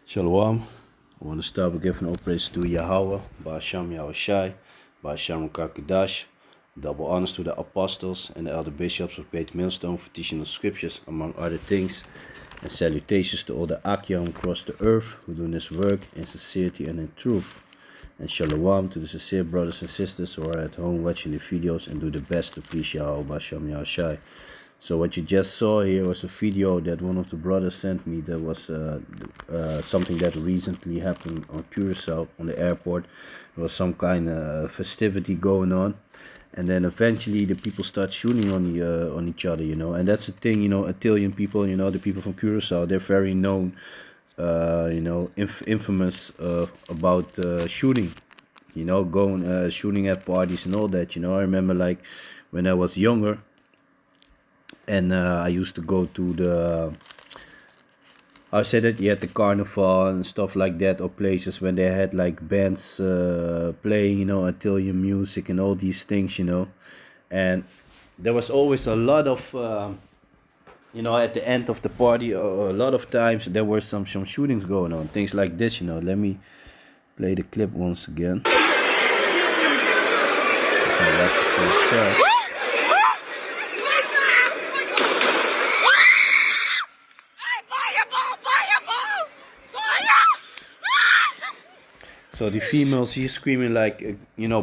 Shalom. I want to start with giving all praise to Yahweh, Ba'asham Yahushai, Ba'asham Kakadash. Double honors to the apostles and the elder bishops of Great Millstone for teaching the scriptures, among other things. And salutations to all the Akyam across the earth who do this work in sincerity and in truth. And shalom to the sincere brothers and sisters who are at home watching the videos and do the best to please Yahweh, Ba'asham Yahushai. So what you just saw here was a video that one of the brothers sent me. That was something that recently happened on Curacao on the airport. There was some kind of festivity going on, and then eventually the people start shooting on each other, And that's the thing, Italian people, the people from Curacao, they're very known, infamous about shooting, going shooting at parties and all that. I remember like when I was younger. And I used to go to the, I said that you had the carnival and stuff like that, or places when they had like bands playing, Italian music and all these things, And there was always a lot of, at the end of the party, a lot of times there were some shootings going on, things like this, Let me play the clip once again. Okay, that's it for itself. So the females, she's screaming like,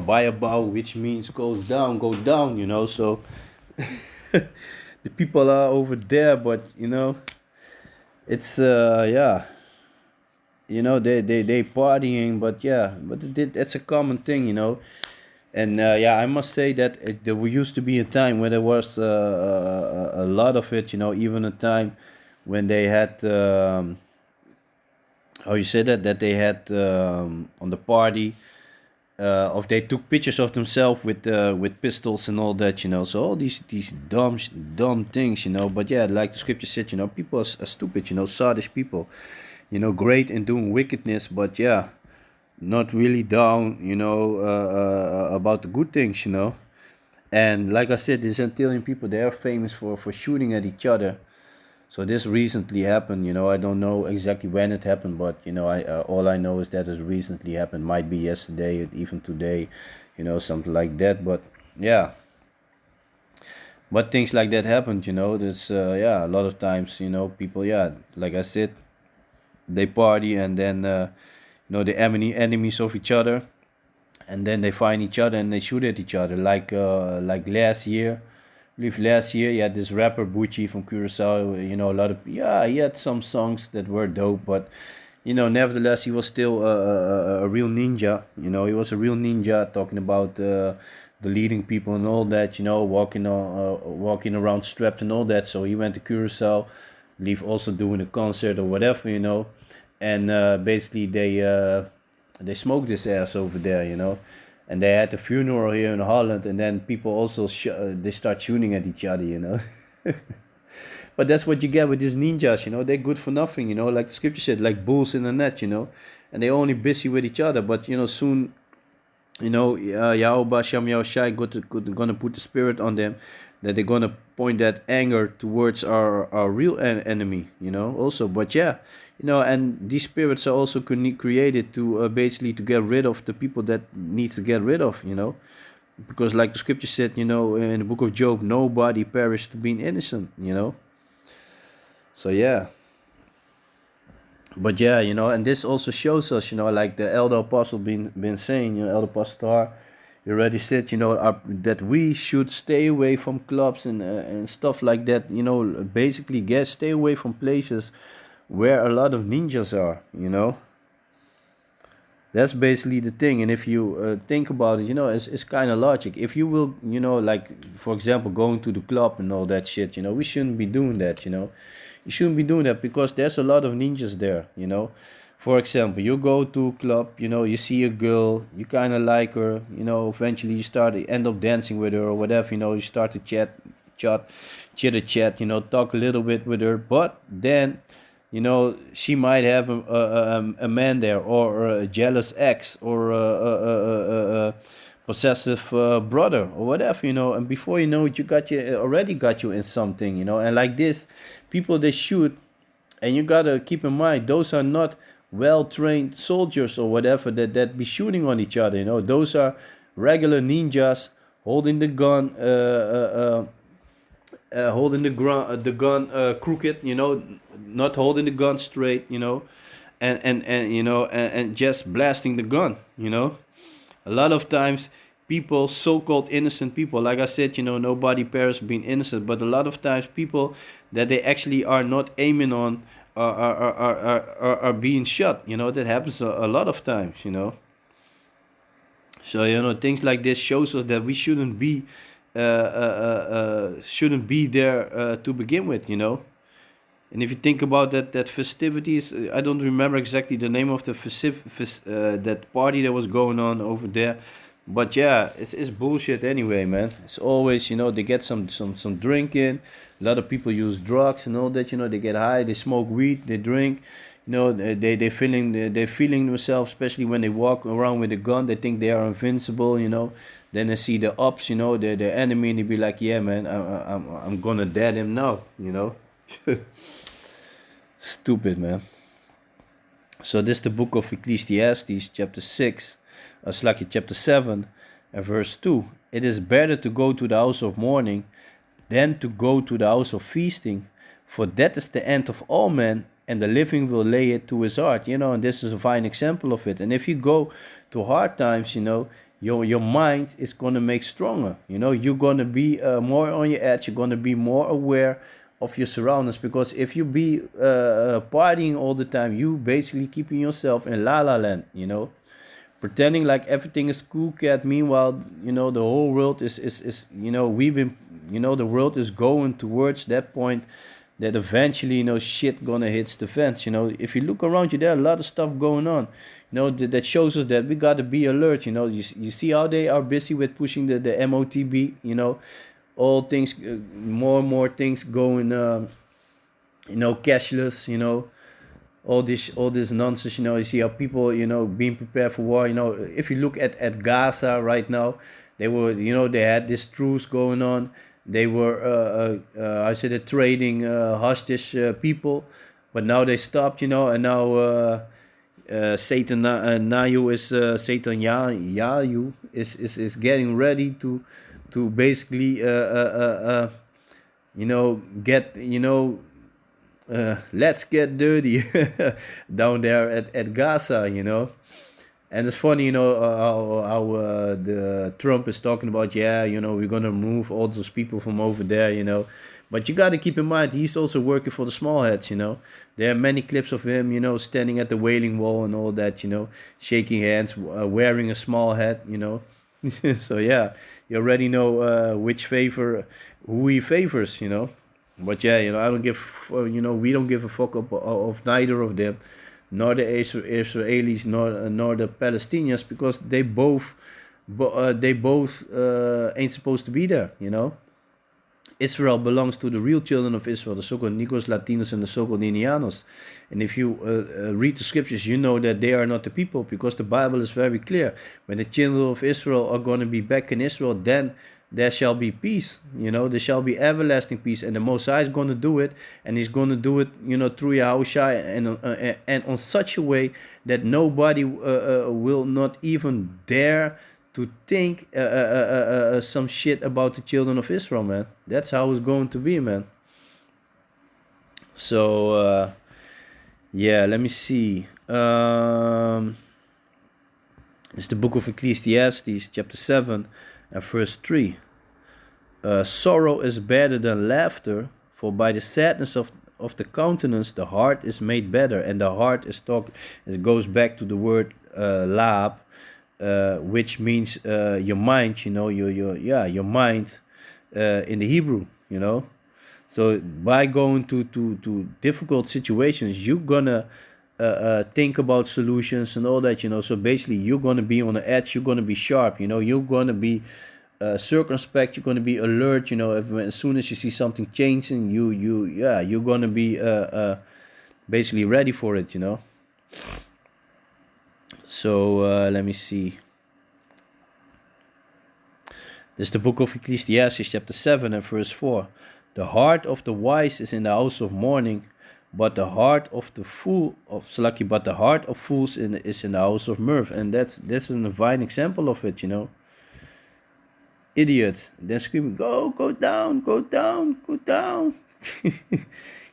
buy a bow, which means goes down, go down, So the people are over there, but, it's, yeah. They partying, but yeah, that's a common thing, And yeah, I must say that there used to be a time when there was a lot of it, even a time when they had... how you say that they had on the party, of they took pictures of themselves with pistols and all that, So all these dumb things, But yeah, like the scripture said, people are stupid, sadish people, great in doing wickedness, but yeah, not really down, about the good things, And like I said, these Antillean people, they are famous for shooting at each other. So this recently happened, I don't know exactly when it happened, but, all I know is that it recently happened. Might be yesterday, even today, something like that. But, yeah. But things like that happened, There's, yeah, a lot of times, people, yeah, like I said, they party and then, the enemies of each other. And then they find each other and they shoot at each other. Like last year. I believe last year, you had this rapper Bucci from Curacao, a lot of, yeah, he had some songs that were dope, but, nevertheless, he was still a real ninja, he was a real ninja talking about the leading people and all that, walking around strapped and all that, so he went to Curacao, I believe also doing a concert or whatever, and basically they smoked his ass over there, And they had a funeral here in Holland, and then people also they start shooting at each other, But that's what you get with these ninjas, They're good for nothing, Like the scripture said, like bulls in a net, And they're only busy with each other. But soon, Yahweh Shem Yahushai gonna put the spirit on them, that they're gonna point that anger towards our real enemy, Also, but yeah. And these spirits are also created to basically to get rid of the people that need to get rid of, Because like the scripture said, in the book of Job, nobody perished to being innocent, So yeah. But yeah, and this also shows us, like the elder apostle been saying, elder apostle, he already said, that we should stay away from clubs and stuff like that, basically stay away from places where a lot of ninjas are, That's basically the thing. And if you think about it, it's kind of logic. If you will, like, for example, going to the club and all that shit, we shouldn't be doing that, You shouldn't be doing that because there's a lot of ninjas there, For example, you go to a club, you see a girl, you kind of like her, eventually you end up dancing with her or whatever, you start to chitter chat, talk a little bit with her, but then, she might have a man there, or a jealous ex, or a possessive brother, or whatever, and before you know it, already got you in something, and like this, people they shoot, and you gotta keep in mind, those are not well-trained soldiers or whatever that be shooting on each other. Those are regular ninjas holding the gun, holding the gun crooked, not holding the gun straight, and just blasting the gun. A lot of times people, so-called innocent people, like I said, nobody perished being innocent, but a lot of times people that they actually are not aiming on are being shot. That happens a lot of times. So things like this shows us that we shouldn't be there to begin with. And if you think about that festivities, I don't remember exactly the name of the that party that was going on over there, but yeah, it's bullshit anyway, man. It's always, they get some drink in. A lot of people use drugs and all that. They get high, they smoke weed, they drink. They feeling themselves, especially when they walk around with a gun. They think they are invincible. Then they see the ops, the enemy, and they be like, yeah, man, I'm gonna dead him now. Stupid, man. So this is the book of Ecclesiastes, chapter 6, chapter 7, and verse 2. It is better to go to the house of mourning than to go to the house of feasting, for that is the end of all men, and the living will lay it to his heart. And this is a fine example of it. And if you go to hard times, your mind is going to make stronger. You're going to be more on your edge. You're going to be more aware of your surroundings, because if you be partying all the time, you basically keeping yourself in la la land, pretending like everything is cool cat. Meanwhile, the whole world is we've been, the world is going towards that point that eventually, shit gonna hit the fence. If you look around you, there are a lot of stuff going on, that shows us that we gotta be alert. You see how they are busy with pushing the MOTB, all things, more and more things going, cashless, all this nonsense. You see how people, being prepared for war. If you look at Gaza right now, they were, they had this truce going on. They were, I said, trading hostage people, but now they stopped. And now Satan Nayu is Satan Yayu is getting ready to basically get, let's get dirty down there at Gaza. And it's funny, how the Trump is talking about, yeah, we're gonna move all those people from over there. But you got to keep in mind, he's also working for the small heads. There are many clips of him, standing at the Wailing Wall and all that, shaking hands, wearing a small hat. So yeah, you already know who he favors. But yeah, I don't give, we don't give a fuck of neither of them, nor the Israelis, nor the Palestinians, because they both ain't supposed to be there. Israel belongs to the real children of Israel, the so-called Negros, Latinos, and the so-called Indianos. And if you read the scriptures, you know that they are not the people, because the Bible is very clear. When the children of Israel are going to be back in Israel, then there shall be peace. There shall be everlasting peace, and the Most High is going to do it, and He's going to do it, through Yahushua, and on such a way that nobody will not even dare to think some shit about the children of Israel, man. That's how it's going to be, man. So yeah, let me see. It's the book of Ecclesiastes, chapter 7 and verse 3. Sorrow is better than laughter, for by the sadness of the countenance the heart is made better. And the heart it goes back to the word lab, which means your mind, your mind in the Hebrew, So by going to difficult situations, you're gonna think about solutions and all that, So basically, you're gonna be on the edge. You're gonna be sharp, You're gonna be circumspect. You're gonna be alert, as soon as you see something changing, you're gonna be basically ready for it, So let me see. This is the book of Ecclesiastes, chapter 7 and verse 4. The heart of the wise is in the house of mourning, but the heart of the fool of Slaki, but the heart of fools is in the house of mirth, and this is a fine example of it, you know. Idiot, then screaming, go down, go down, go down.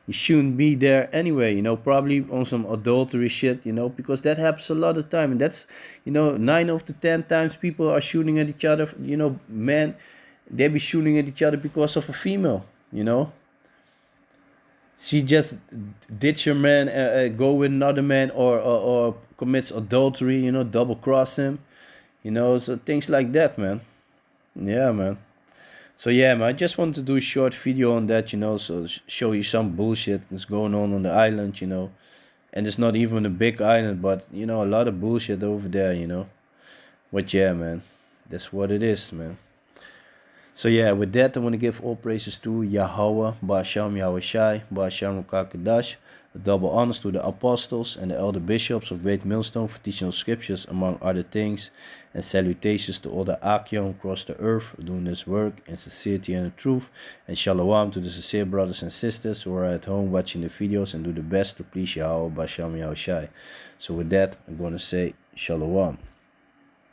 You shouldn't be there anyway, you know, probably on some adultery shit, you know, because that happens a lot of time, and that's, you know, 9 of the 10 times people are shooting at each other, you know, men, they be shooting at each other because of a female, you know. She just ditch your man, go with another man, or commits adultery, you know, double cross him, you know, so things like that, man. Yeah, man. So yeah, man, I just wanted to do a short video on that, you know, so show you some bullshit that's going on the island, you know. And it's not even a big island, but you know, a lot of bullshit over there, you know. But yeah, man, that's what it is, man. So yeah, with that, I want to give all praises to Yahweh, Ba'asham Yahweh Shai, Ba'asham Kakadash, double honors to the apostles and the elder bishops of Great Millstone for teaching the scriptures, among other things, and salutations to all the Achion across the earth doing this work in sincerity and in truth, and shalom to the sincere brothers and sisters who are at home watching the videos and do the best to please Yahweh, Ba'asham Yahweh Shai. So with that, I'm going to say shalom.